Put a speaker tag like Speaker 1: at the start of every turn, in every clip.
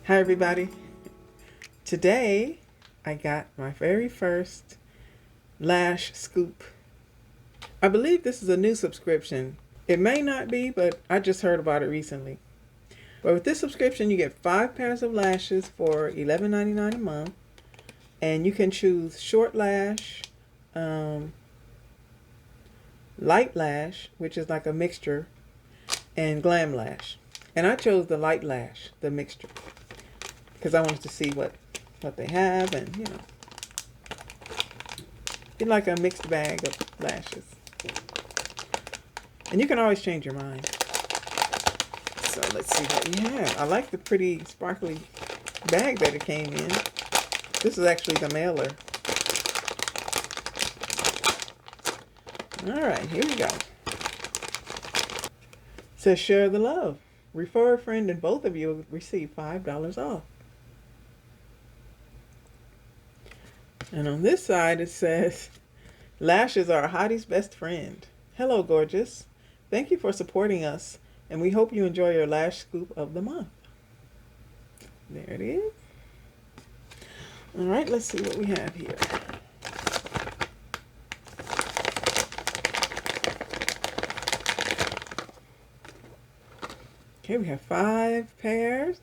Speaker 1: Hi everybody. Today I got my very first Lashscoop. I believe this is a new subscription. It may not be, but I just heard about it recently. But with this subscription you get 5 pairs of lashes for $11.99 a month. And you can choose short lash, light lash, which is like a mixture, and glam lash. And I chose the light lash, the mixture, because I wanted to see what they have, and get like a mixed bag of lashes. And you can always change your mind. So let's see what we have. I like the pretty sparkly bag that it came in. This is actually the mailer. Alright, here we go. It says share the love. Refer a friend and both of you will receive $5 off. And on this side it says, lashes are a hottie's best friend. Hello, gorgeous. Thank you for supporting us, and we hope you enjoy your Lashscoop of the month. There it is. All right, let's see what we have here. Okay, we have 5 pairs.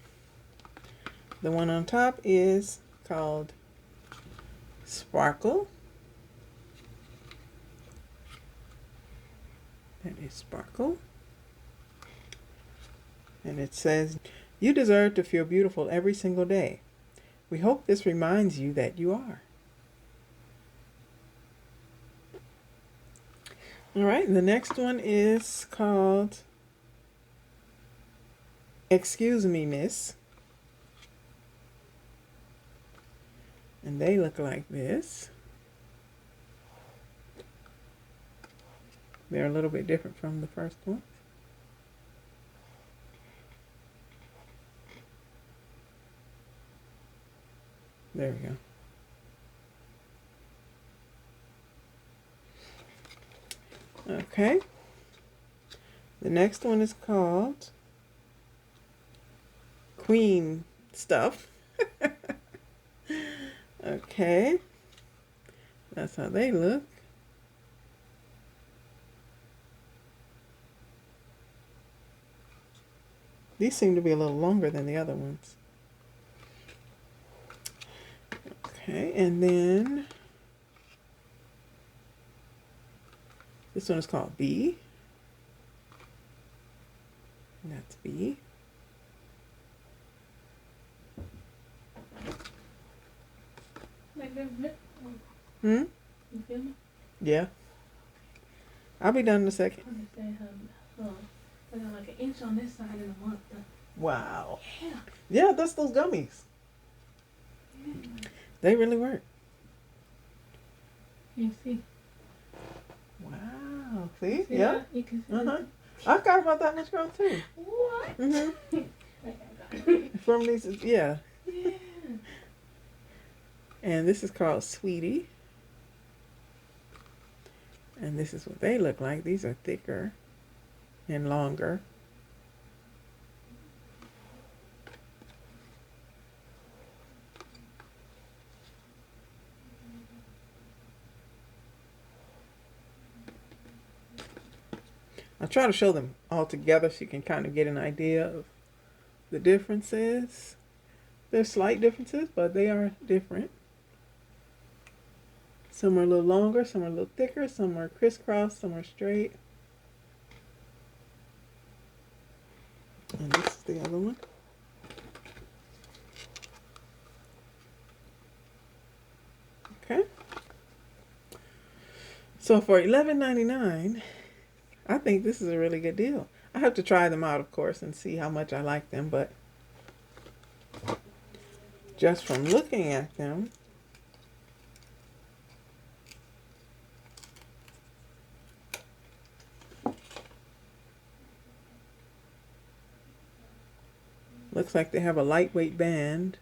Speaker 1: The one on top is called Sparkle. That is Sparkle. And it says, you deserve to feel beautiful every single day. We hope this reminds you that you are. All right, the next one is called Excuse Me, Miss. And they look like this. They're a little bit different from the first one. There we go. Okay. The next one is called Queen Stuff. Okay. That's how they look. These seem to be a little longer than the other ones. Okay, and then this one is called B. And that's B. Hmm?
Speaker 2: You feel me?
Speaker 1: Yeah. I'll be done in a second.
Speaker 2: I'm just saying, I got like an inch on this side in a month.
Speaker 1: Wow.
Speaker 2: Yeah.
Speaker 1: Yeah, that's those gummies.
Speaker 2: Yeah.
Speaker 1: They really work.
Speaker 2: You see?
Speaker 1: Wow. See?
Speaker 2: See
Speaker 1: Yeah.
Speaker 2: that? You can see
Speaker 1: Uh-huh. I got about that much girl too.
Speaker 2: What?
Speaker 1: Mm-hmm. From these, yeah.
Speaker 2: Yeah.
Speaker 1: And this is called Sweetie. And this is what they look like. These are thicker and longer. I'll try to show them all together so you can kind of get an idea of the differences. There's slight differences, but they are different. Some are a little longer, some are a little thicker, some are crisscross, some are straight. And this is the other one. Okay. So for $11.99, I think this is a really good deal. I have to try them out, of course, and see how much I like them, but just from looking at them, looks like they have a lightweight band.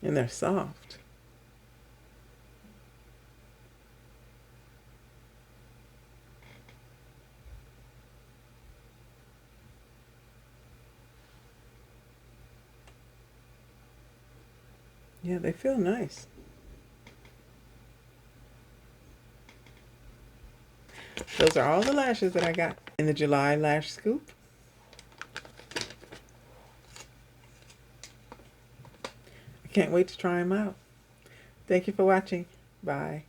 Speaker 1: And they're soft. Yeah, they feel nice. Those are all the lashes that I got in the July Lash Scoop. I can't wait to try them out. Thank you for watching. Bye.